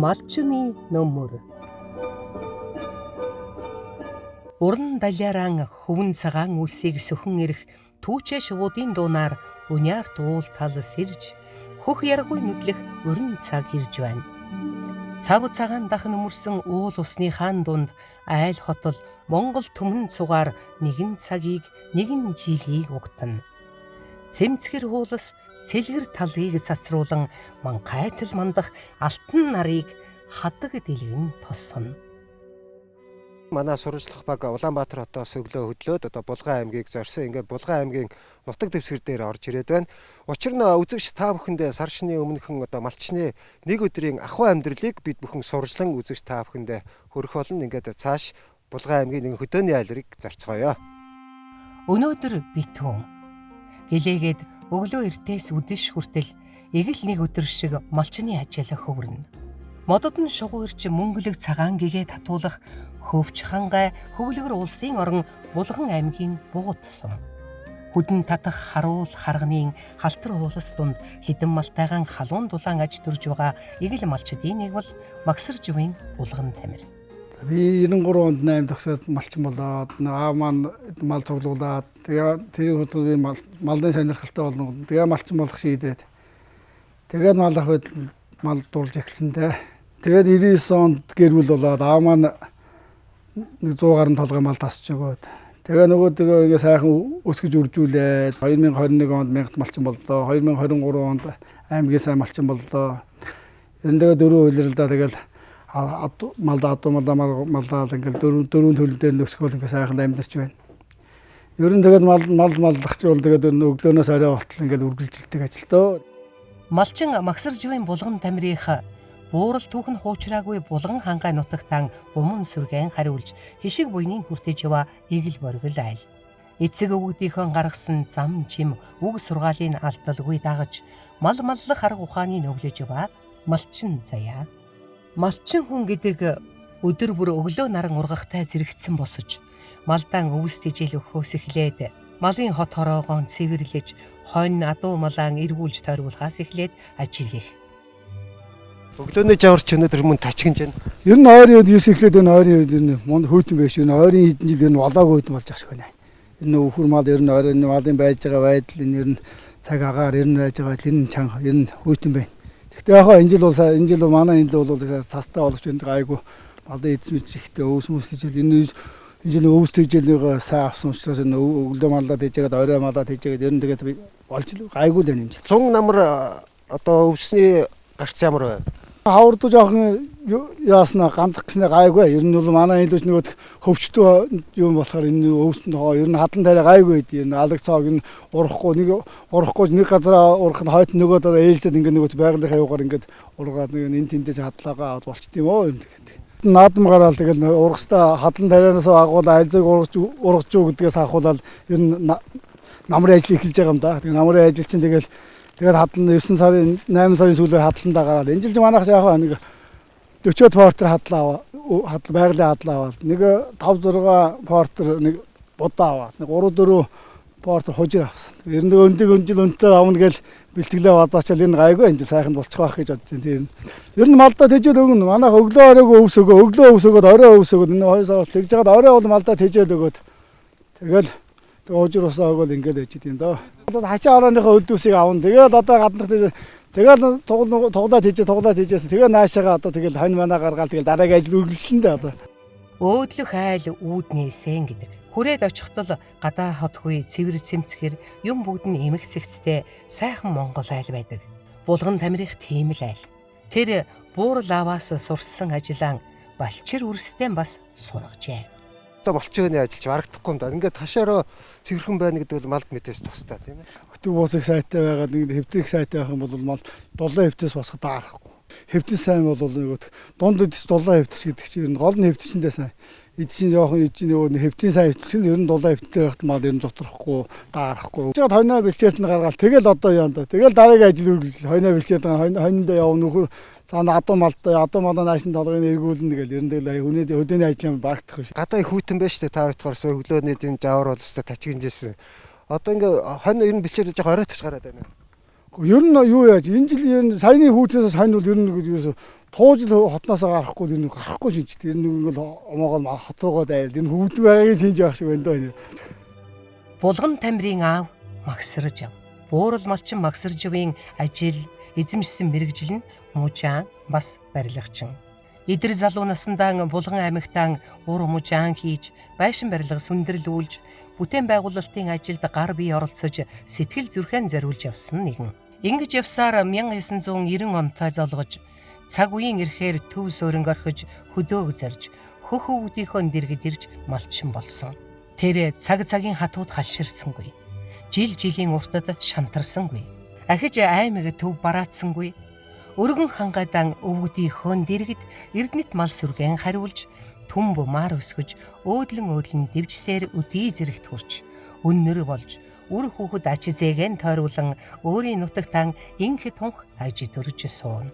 Малчны нөмөр. Уран далиаран хөвөн цагаан үлсийг сөхөн ирэх түүчээ шувуудын дуунаар уняар туул тал сэрж хөх яргүй нүдлэх өрн цаг ирж байна. Цав цагаан дахин өмөрсөн уул усны хаан дунд айл хотол Монгол түмэн цугаар нэгэн цагийг нэгэн жилийг угтана. Цэмцгэр уулас цэлгэр талыг цацруулан манхайтал мандах алтан нарыг хадаг дэлгэн тусна. Манай сурвалжлах баг Улаанбаатар хотоос өглөө хөдлөөд одоо Булган аймгийг зорьсон. Ингээд Булган аймгийн нутаг дэвсгэр дээр орж ирээд байна. Учир нь үзэгч та бүхэндээ сар шины өмнөхөн одоо малчны нэг өдрийн ахуй амьдралыг бид бүхэн сурвалжлан үзэгч та бүхэндээ хөрөх болно. Ингээд цааш Булган аймгийн нэг хөдөөний айлрыг зорцгоё. Өнөөдөр битүүн гэлээгээд өглөө эртээс үдэш хүртэл эгэл нэг өдөр шиг малчны ажил хөвөрнө. Модод нь шугуурч мөнгөлөг цагаан гэгээ татуулах хөвч хангай хөвлөгөр улсын орон Булган аймгийн бугут сум. Хүдэн татах харуул харганы халтар уулас дунд хідэн малтайгаан халуун дулаан аж төрж байгаа эгэл малчдын нэг бол Магсар Живийн Булган тамир. Би 93 онд 8 төгсөөд малчин болоод аав маань мал цуглуулад тэгээ тэр үед би малын сонирхолтой болно. Тэгээ малчин болох шийдээд тэгээд мал авахд мал дуулж эхэлсэнтэй. Тэгээд 99 онд гэрүүл болоод аав маань 100 гаруй толгой мал тасч өгөөд тэгээ нөгөө ингээ сайхан өсгөж үржүүлээд 2021 онд 1000 малчин боллоо. 2023 онд аймгийн сайн малчин боллоо. Ерөн тэгээ дөрөв үйлрэлдээ тэгэл малдаа ингээл дөрвөн төлөв дээр нөсгөөл ингээ сайхан амьдарч байна. Ер нь тэгээд малдахч бол тэгээд өглөөнөөс орой болтол ингээл үргэлжилдэг ажилтаа. Малчин Магсар Живийн Булган тамирынх буурал түүхэн хуучраагүй Булган хангай нутагтан буман сүргэн хариулж хишиг буйнын хүртэж ява эгэл боргил айл. Эцэг өвгдийнхөө гаргасан зам чим үг сургаалын алдалгүй дагаж мал маллах арга ухааны нөглөж ява малчин заяа. Малчин хүн гэдэг өдөр бүр өглөө наран ургахтай зэрэгцсэн босож малдаан өвс тижэл өгөхөөс эхлээд малын хот хороогоон цэвэрлэж хонь адуу малаан эргүүлж тойруулахаас эхлээд ажиллах. Өглөөний жаварч өнөөдөр мөн тачгинж байна. Ер нь ойрын үед 9 эхлээд энэ ойрын үед энэ монд хөйтэн биш энэ ойрын хэдэн жил энэ волоог хөйтэн болж ах шиг байна. Энэ өвхөр мал ер нь ойрын малын байж байгаа байдал энэ ер нь цаг агаар ер нь байж байгаа энэ чанга ер нь хөйтэн байна. Гэхдээ яг хаа энэ жил манай энэ бол цастай боловч энэ айгу малын эзэмч ихтэй өвс мөслөж энэ жил өвс тэжээлийг сайн авсан учраас энэ өглөө малдаа тэжээгээд орой малдаа тэжээгээд ер нь тэгээд болж айгу л юм жил. 100 намар одоо өвсний гарц ямар вэ? Хавард жоохон яаснаа гамдах гэснээр гайгүй. Ер нь бол манай энэ л нөгөө хөвчтөө юм болохоор энэ өвсөнд ер нь хадлан тарай гайгүй байд. Энэ алаг цаог нь урахгүй нэг газараа урах нь хойд нөгөө дараа ээлжлээд ингээ нөгөө байгалийнхаа юугаар ингээд ургаад энэ тэндээс хадлаагаа аваад болчт юм оо юм тэгээд. Наадам гараал тэгэл ургастаа хадлан тарианаас агуулаа альзаг ургаж юу гэдгээс ахуулаад ер нь намрын ажил эхэлж байгаа юм да. Тэгээд намрын ажил чинь тэгээд хадлан 9 сарын 8 сарын сүүлээр хадландаа гараад энэ жил манайхс яг нэг 40 портер хадлаа байгалийн хадлаа аваад нэг 5 6 портер нэг будаа аваад нэг 3 4 портер хужир авсан. Ер нь өнжил өнтөө авна гэж бэлтгэлээ базаачаал энэ гайгүй энэ жил сайхан болчих واخ гэж бодож байна. Ер нь малдаа тэжээд өгнө. Манайх өглөө оройгоо өглөө өвсөгөөд орой өвсөгөөд энэ 2 сар тэгж жагаад орой бол малдаа тэжээд өгөөд тэгэл ожир усаа өгөөл ингээд байж тийм доо. Хашаа орооныхоо өлдөөсийг авна. Тэгээд одоо гаднах тэгээд тоглоод хийжээс. Тэгээд наашаага одоо тэгэл хонь манаа гаргаал тэгэл дараагийн ажил үргэлжлэн дээ одоо. Өөдлөх айл үүдний сэн гэдэг. Хүрээд очихтол гадаа хотгүй цэвэр цэмцгэр юм бүгд нь эмх цэгцтэй сайхан Монгол айл байдаг. Булган тамирих тийм л айл. Тэр буурал аваас сурсан ажиллаан балчир үрстэй бас сургажээ. Малчны ажилч барагдахгүй юм да. Ингээд хашаараа цэвэрхэн байна гэдэг бол малд мэдээс тустай тийм ээ. Өтөг буусах сайтай байгаад нэг хэвтрэх сайтай байх юм бол мал дулаан хэвтээс босоход аарахгүй. Хэвтэн сайн бол нэг дунд эдэс дулаан хэвтэж гэдэг чинь гол нь хэвтэшэндээ сайн. Эдсийн жоохон эдсийн нөгөө хэвтэн сайн хэвтсэн ер нь дулаан хэвтээр байхад мал ер нь зоторхгүй, даарахгүй. Тэгээд хойноо бэлчээрт нь гаргаал тэгэл одоо яа да. Тэгэл дараагийн ажил үргэлжлэл хойноо бэлчээрт хойнондоо явна нөхөр цаана адуу малаа наашин толгойн эргүүлнэ тэгэл ер нь тэгэл хүний өдөөний ажлын багтах биш. Гадаа их хүйтэн байж тээ та хоёрсоо өглөөний энэ жавар бол өстой тачгинжсэн. Одоо ингээ хонь ер нь бэлчээр жоох оройтч гараад байна. Ер нь юу яаж энэ жил ер нь саяны хүүтнээс сайн бол ер нь ерөөсө туужил хотноосоо гарахгүй ер нь гарахгүй шинжтэй. Ер нь ингээл омоогоо хот руугаа дайраад энэ хүүтэн байгаагийн шинж явах шиг байна даа. Булган тамирын аав Магсаржав. Буурал малчин Магсаржавын ажил, эзэмшсэн мэрэгжил нь мужаан бас барилгачин. Идэр залуу насндаа Булган аймагтаа ур мужаан хийж, байшин барилга сүндэрлүүлж, бүтээн байгуулалтын ажилд гар бие оролцож, сэтгэл зүрхэн зориулж явсан нэгэн. Ингэж явсаар 1990 онтой золгож, цаг үеийн ирэхээр төв сууринг орхиж, хөдөөг зорж, хөх өвгдийнхөө дэргэд ирж малчин болсон. Тэр цаг-цагийн хатууд халширсангүй. Жил-жилийн уртад шантарсангүй. Ахиж аймаг төв бараацсангүй. Өргөн хангайдан өвгдийнхөө дэргэд эрдэнэт мал сүргэн хариулж, түн бумаар өсгөж, өөдлөн дэвжсээр өдий зэрэгт хүрч, өннөр болж, үр хүүхэд ач зээгэн тойруулан өөрийн нутагтаа инх тунх аж төрж суун.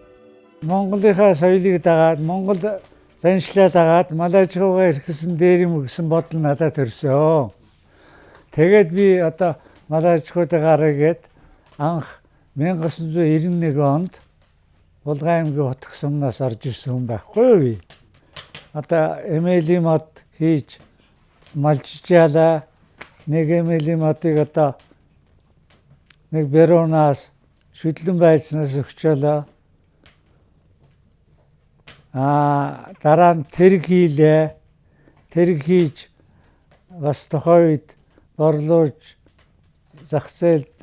Монголынхаа соёлыг дагаад, Монгол заншлаа дагаад мал аж ахуйгаа эрхэлсэн дээр юм гэсэн бодол надад төрсөн. Тэгээд би одоо мал аж ахуйд гараад анх 1991 онд Булган аймгийн Утга сумнаас орж ирсэн хүн байхгүй юу би. Одоо эмээлийн мод хийж малжжаалаа. Нэг эмээлийн модыг одоо нэг Берунаас шүтлэн байцнаас өгчөөлөө. Дараа нь тэрэг хийлээ. Тэрэг хийж бас тухайн үед борлуулж зах зээлд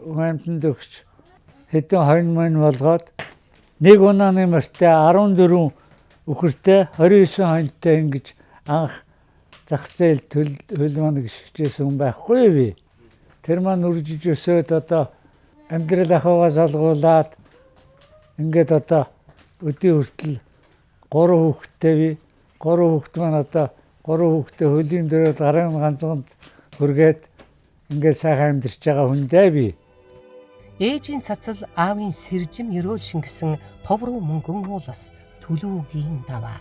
өмтөнд өгч хэдэн хонь мань болгоод нэг унааны мөртөө 14 үхэртэй 29 хоньтой ингэж анх зах зээл хөлмөнг шигчээсэн хүн байхгүй би. Тэр маань үржиж өсөөд одоо амьдрал ахуйгаа залгуулад ингээд одоо өдий хүртэл 3 хүүхэдтэй би. 3 хүүхэд маань одоо 3 хүүхэдтэй хөлийн дөрөв гарын ганцганд хүргээд ингээд сайхан амьдарч байгаа хүндээ би. Ээжийн цацал аавын сэржим ерөөл шингэсэн тов руу мөнгөн уулас төлөвгийн даваа.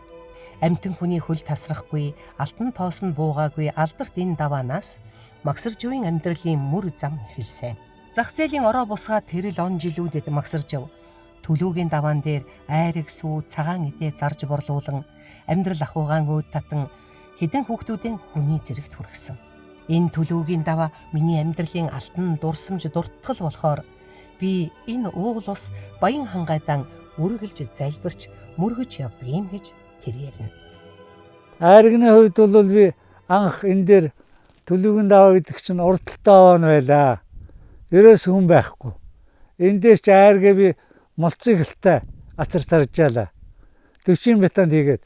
Амьтан хүний хөл тасрахгүй, алтан тоос нь буугаагүй алдарт энэ даваанаас Магсаржавын амьдралын мөр зам эхэлсэн. Зах зээлийн ороо бусгаад тэрэл он жилүүдэд Магсаржав төлөвгийн даваан дээр айраг сүү цагаан идэ зарж борлуулан амьдрал ахуйгаан өөд татан хэдэн хүүхдүүдийн хүний зэрэгт хүргэсэн. Энэ төлөвгийн даваа миний амьдралын алтан дурсамж дуртгал болохоор би энэ уул ус Баян хангайдан үргэлж залбирч мөргөж явдаг юм гэж тэр ярина. Айрагны хувьд бол би анх энэ дээр төлөвгийн даваа гэдэг чинь урдталтай аваа байлаа. Ерөөс хүн байхгүй. Энэ дээр ч айргээ би молцыгэлтай ацар заржаалаа. 40 бетонд хийгээд.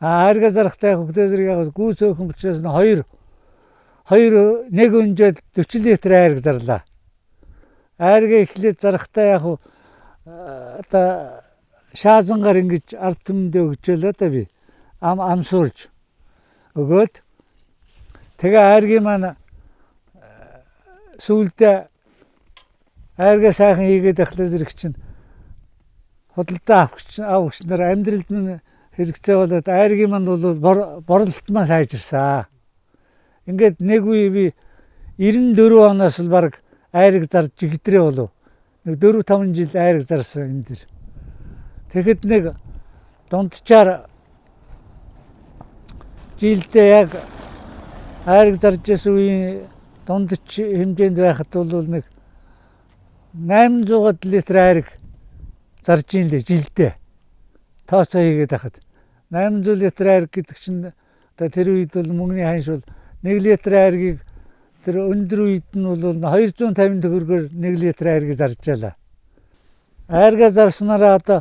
Айргаа зарахтай хөгдөө зэрэг гүйц өөхөн учраас нь нэг өнжөөд 40 литр айраг зарлаа. Айргаа эхлээд зарахтай яг одоо шаазангаар ингэж ард түмэндээ өгчөөлөө да би. Амсуулж өгөөд тэгээ айргийн маань сүүлдээ айргаа сайхан хийгээд ахлаа зэрэг чинь худалдаа авахч нар амьдралд нь хэрэгцээ болоод айргийн маань бол борлолтмаа сайжирсан. Ингээд нэг үе би 94 оноос л баг айраг зарж жигдрээ болов. Нэг 4-5 жил айраг зарсан энэ дэр. Тэгэхэд нэг дундчаар жилдээ яг айраг зарж байсан үеийн дундч хэмжээнд байхад бол нэг 800 литр айраг зарж ийн лээ жилдээ. Тооцоо хийгээд байхад 800 литр айраг гэдэг чинь одоо тэр үед бол мөнгөний ханш бол 1 литр айргийг тэр өндөр үед нь бол 250 төгрөгөөр 1 литр айрыг заржаалаа. Айргаа зарснараа одоо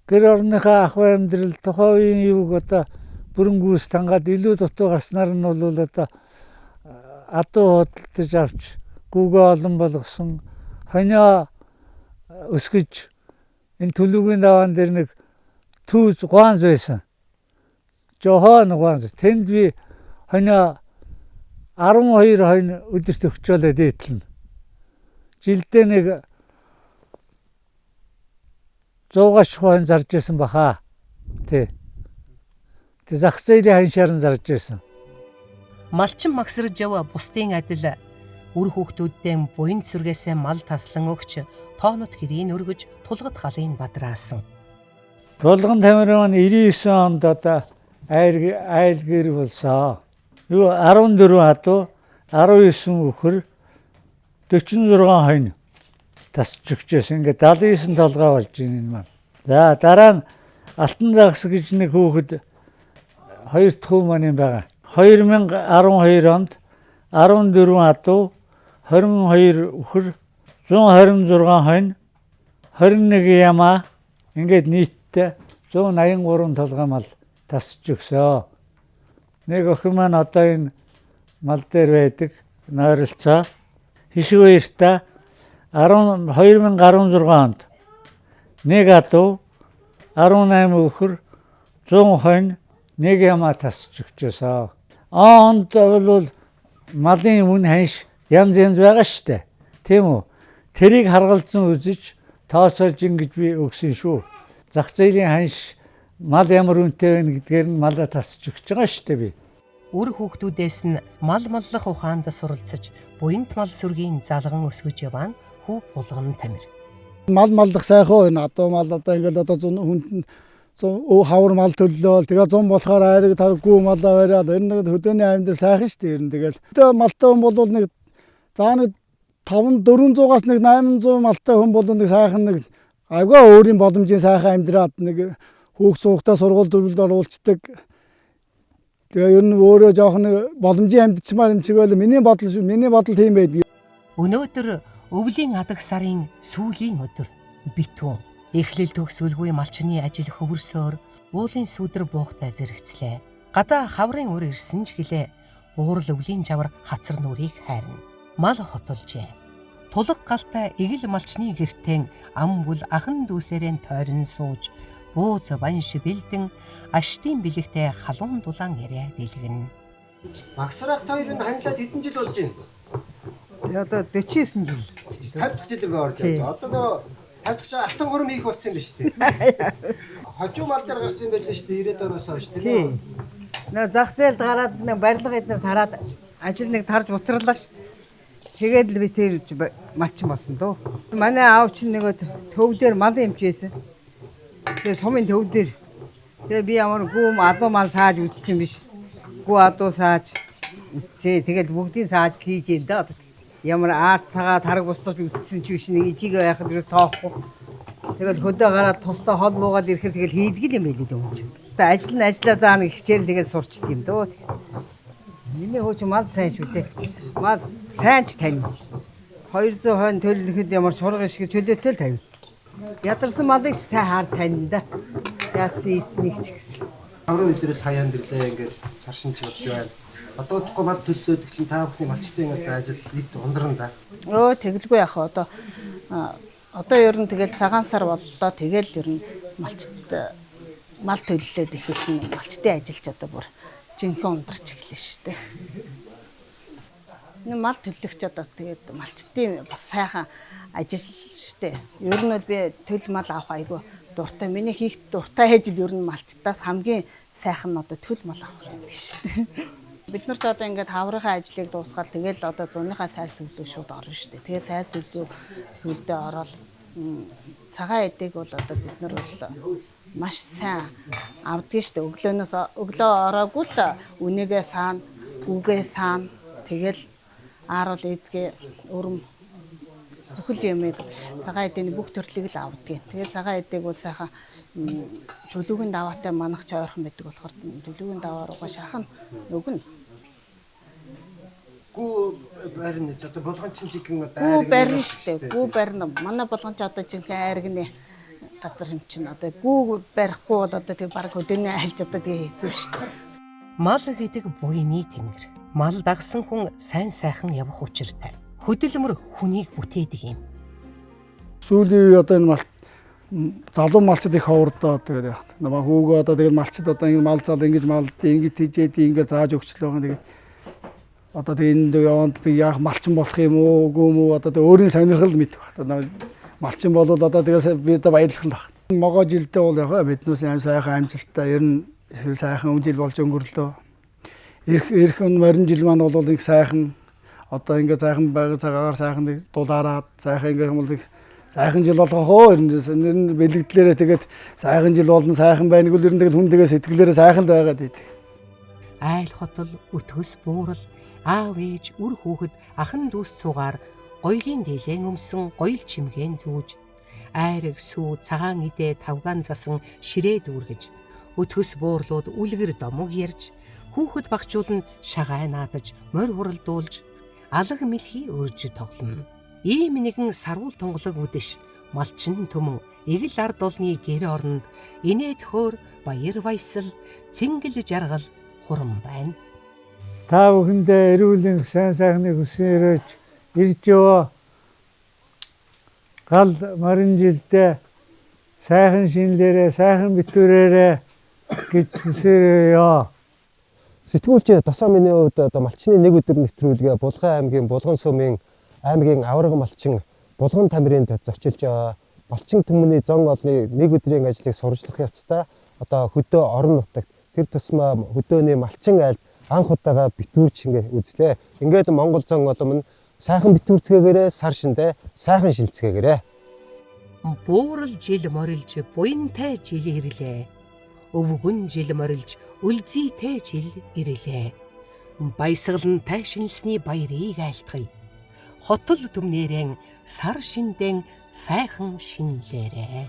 гэр орныхаа ахуй амьдрал тухайн үеийн юуг одоо бүрэнгүүс тангаад илүү дутуу гарснаар нь бол одоо адуу хөдөлж авч гүгөө олон болгосон хонио өсгөж энэ төлөвгийн даваан дээр нэг түүз гуанз байсан. Жохон гуанз. Тэнд би хонио 12 хонь өдөрт өгчөөлөө дээдлэн. Жилдээ нэг 100 хонь зарж байсан баха. Тэ зах зээлийн ханшаар нь зарж байсан. Малчин Магсаржав бусдын адил Үр хүүхдүүддээ буян сүргээсээ мал таслан өгч тоонот гэрийн өргөж тулгад галын бадраасан. Булган тамир маань 99 онд одоо айл гэр болсон. Юу 14 хатуу 19 үхэр 46 хонь тасч өгчээс ингээд 79 толгой болж байна энэ маань. За дараа нь Алтан загас гэж нэг хүүхэд хоёр дахь хүү маань юм байгаа. 2012 онд 14 хатуу 22 үхэр 126 хонь 21 ямаа ингээд нийтдээ 183 толгой мал тасч өгсөө. Нэг охин маань одоо энэ мал дээр байдаг нойролцоо Хишиг баяртаа 2016 онд нэг хатуу 18 үхэр 100 хонь нэг ямаа тасч өгчөөсөө. Онд бол малын үн ханш янз байгаа штэ. Тийм үү? Тэрийг харгалзан үзэж тооцоож ингэж би өгсөн шүү. Зах зээлийн ханш мал ямар үнэтэй байна гэдгээр нь малаа тасч өгч байгаа штэ би. Үр хүүхдүүдээс нь мал маллах ухаанд суралцаж буянт мал сүргийн залган өсгөж яваа хүү Булган тамир. Мал малдах сайхан энэ адуу мал одоо ингээл одоо хүнд хавар мал төллөө. Тэгээ 100 болохоор айраг тарггүй мал аваад ер нь хөдөөний аймд сайхан шүү дээ. Ер нь тэгэл. Тэгээ малтай хүн бол нэг заа нэг 400-аас нэг 800 малтай хүн бол нэг сайхан нэг айгаа өөрийн боломжийн сайхан амьдраад нэг хүүхд суугтаа сургууль төрөлд оруулцдаг. Тэгээ ер нь өөрөө жоох нэг боломжийн амьдчмаар юм шиг байл миний бодол шүү. Миний бодол тийм байдаг. Өнөөдөр өвлийн адаг сарын сүүлийн өдөр битүүн эхлэл төгсгөлгүй малчны ажил хөвөрсөөр уулын сүдэр буухтай зэрэгцлээ. Гадаа хаврын үр ирсэн ч гэлээ уурал өвлийн жавар хацар нүрийг хайрна. Мал хотолжээ. Тулг галтай эгэл малчны гертэн ам бүл ахан дүүсээрэн тойрон сууж бууз банш бэлдэн аштын бэлэгтэй халуун дулаан яриа дэлгэн. Багсрах хоёрын хандлаад хэдэн жил болж байна? Одоо 49 жил. 50 дахь жил ингээ орж явж. Одоо 50 дахь алтан гурам хийх болсон юм биш үү? Хожуу мал дээр гарсан юм байлээ шүү дээ 90-аад оноос хойш тийм үү? Нөө зах зээлд гараад нэг барилга эднэр тараад ажил нэг тарж буцарлаа шүү дээ. Тэгээд л би сэрж малчин болсон дөө. Манай аав чинь нөгөө төв дээр мал имжсэн. Тэгээ сумын төв дээр. Тэгээ би ямар гүм адуу мал сааж үтсэн биш. Гүү адуу сааж үтсээ. Тэгээд бүгдийн сааж тийж энэ даа. Ямар арт цагаа тараг бустаж үтсэн ч биш нэг ижиг байхад юу тоохгүй. Тэгэл хөдөө гараад тусдаа хол буугаад ирэхээр тэгэл хийдэг юм байли юм чинь. Тэ ажил нь ажиллаа заана хичээл тэгэл сурчт юм дөө. Миний хөөч мал сайн шүү дээ. Мал сайн ч тань. 200 хойно төлөхөд ямар шурга шиг чөлөөтэй л тавь. Ядарсан малыг сайн хаар тань да. Яасан ийснийг ч гэсэн. Хаврын өдрөл хаяан дэрлээ ингээд царшин ч бодж байна. Одоо удахгүй мал төллөөд чинь та бүхний малчтай ингээд ажил нэг ундран да. Өө тэгэлгүй яах вэ одоо ер нь тэгэл цагаан сар боллоо тэгэл ер нь малчт мал төллөөд ихэсэн малчтын ажилч одоо бүр жинхэнэ ундарч эхэлнэ шүү дээ. Нэг мал төллөгч одоо тэгээд малчтын бас сайхан ажил шүү дээ. Ер нь бол би төл мал авах айгүй дуртай. Миний хийх дуртай ажил ер нь малчтаас хамгийн сайхан нь одоо төл мал авах юм шүү дээ. Бид нарт одоо ингээд хаврынхаа ажлыг дуусгаад тэгэл одоо зуныхаа сайл сүлөө шууд орно шүү дээ. Тэгээ сайл сүлөө сүлдээ ороод цагаан эдэг бол одоо бид нар бол маш сайн авдаг шүү дээ. Өглөө ороогүй л үнэгээ саана, үгээ саана. Тэгэл ааруул эзгээ өрөм бүхэл юмыг цагаан эдийн бүх төрлийг л авдаг. Тэгээ цагаан эдэг бол сайхан төлөвийн даваатай манах ч ойрхон байдаг болохоор төлөвийн даваа руугаа шахана өгнө. Гүү барин ч одоо Булган чинь жигэн гүү барин шүү дээ. Гүү барин манай Булган ч одоо жинхэнэ айргны газар юм чинь одоо гүү барихгүй бол одоо тэг баг хөдөөний айлж одоо тэг хэцүү шүү дээ. Мал гэдэг буйны тэнгэр. Мал дагсан хүн сайн сайхан явах учиртай. Хөдөлмөр хүнийг бүтээдэг юм. Сүүлийн үе одоо энэ залуу малчд их ховордоо тэгээд яах. Намаа хүүгээ одоо тэгээд малчд одоо ингэ мал зал ингэж малд ингэж тийжээд ингэ зааж өгчлөө байгаа. Тэгээд одоо тэгээд энд яванд яах малчин болох юм уу үгүй юм уу одоо өөрийн сонирхол мэдэх байна. Малчин бол одоо тэгээд би одоо баярлах л байна. Могоо жилдээ бол яг биднээс аим сайхан амжилттай ер нь сайхан үйл болж өнгөрлөө. Ирэх морин жил маань бол их сайхан Одоо ингээд сайхан байга цагаагаар сайхан дулаараад сайхан ингээд юм бол сайхан жил болгох оо ер нь бэлэгдлээрээ тэгээд сайхан жил болно сайхан байна гэвэл ер нь тэгээд хүн тэгээд сэтгэлээрээ сайханд байгаад идэг. Айл хотол, өтгөс буурал, аав ээж, үр хүүхэд, ахан дүүс цугаар гоёлын дээлэн өмсөн гоёл чимгээн зүүж, айраг сүү цагаан идэ тавгаан засан ширээ дүүргэж, өтгөс буурлууд үлгэр домог ярьж, хүүхэд багчуул нь шагаа наадаж, морь хуралдуулж, алга мэлхий өрж тоглоно. Ийм нэгэн сарвал тунгалаг үдэш, малчин төмөн, эгэл ард олны гэр оронд, инээд хөөр баяр баясал, цэнгэл жаргал хурам байна. Та бүхэндээ эрүүлийн сайн сайхныг хүсээрэж ирж яваа гал морин жилдээ сайхан шинлээрээ сайхан битүүрээрээ гэж хүсээрээ. Сэтгүүлч Досоо миний хувьд одоо малчны нэг өдөр нэвтрүүлгээ Булган аймгийн Булган сумын аймгийн авраг малчин Булган тамирынд зочилж малчин түмний зон олны нэг өдрийн ажлыг сурчлах явцдаа одоо хөдөө орон нутагт тэр тусмаа хөдөөний малчин айлд анх удаага битүүрч ингээ үзлээ. Ингээд Монгол зон олом нь сайхан битүүрцгээгээрээ сар шиндээ сайхан шилцгээгээрээ. Буурал жил морилж буянтай жил ирлээ. Өвгөн жил морилж үлзийтэй жил ирлээ. Баясгалан тайшинсны баярыг айлтгая. Хотол түмнэрэн сар шиндэн сайхан шинлээрээ.